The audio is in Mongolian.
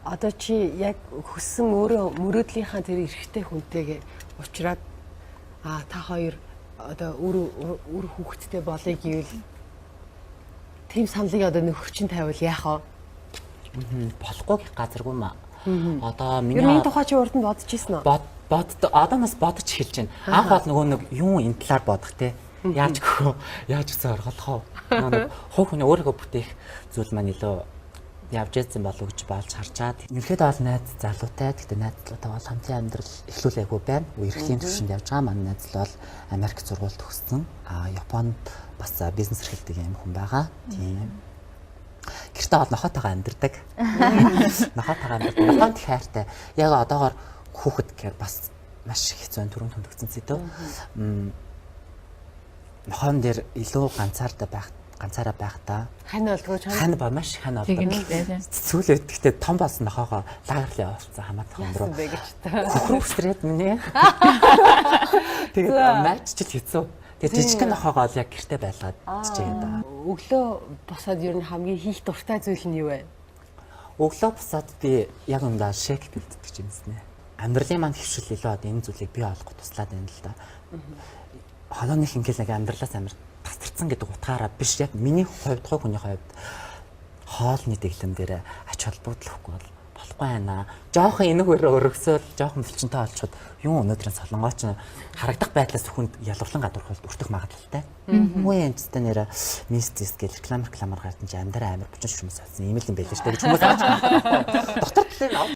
Одоо чи яг хүссэн өөрөө мөрөөдлийнхаа тэр эрхтэй хүнтэйгээ уулзраад та хоёр одоо үр хүүхэдтэй болъё гэвэл тийм саналыг одоо нөхөр чинь тавил яах вэ? Болохгүй газаргүй маа. Одоо миний тухай чи урд нь бодож ирсэн үү? Одоо нас бодож эхэлж байна. Анх бол нөгөө нэг юу энэ талаар бодох те. Яаж үсээ орголох вэ? Хов хүний өөрийгөө бүтээх зүйл маань илүү явж ийсэн болов гэж болж харчаад. Ерхэд бол найз залуутай. Гэхдээ найзлуутай бол хамтын амьдрал эхлүүлээгүй байна. Үерхлийн төвшөнд явж байгаа. Манай найз л бол Америк сургуульд төгссөн. Японд бас бизнес эрхэлдэг юм хүн байгаа. Тийм. Гэртээ бол нохотойгоо амьдардаг. Нохотойгоо амьдардаг. Нохот их хайртай. Яг одоогоор хүүхэд гэхээр бас маш хэцүү түрүүн төндөгцөн зэдв. Нохон дээр илүү ганцаараа байхдаа хань болдгоо хань ба маш хань болдог. Сүүлээд гэхдээ том болсон нохоогоо лагерлаа явуулсан хамаатан руу. Хөхрөө өсрээд минь. Тэгээд мальччил хэцүү. Тэгээд жижиг нохоогоо яг гэртээ байлгаад чижээгээд байгаа. Өглөө босоод ер нь хамгийн хийх дуртай зүйл нь юу вэ? Өглөө босоод би яг ундаа шейк бэлддэг юм байна. Амьдралын маань хөвшил илүү одоо энэ зүйлийг бий олох туслаад байна л да. Холооных ингээл нэг амьдралаас амар тасарсан гэдэг утгаараа биш яг миний хувьд хой хүний хувьд хоолны дэглэм дээр ач холбогдлохгүй бол болохгүй байна. Жохон энэг өргөсөөл жохон бэлчинтэй олчод юу өнөөдрийн солонгооч харагдах байдлаас хүнд ялварлан гадуурхал өртөх магадлалтай. Үгүй энэ ч нэр мистис гэл рекламаар гарсан чи амдаараа амар бучин шүмс авсан ийм л юм байлээ шүү дээ гэж хүмүүс ааж. Доктор төлөө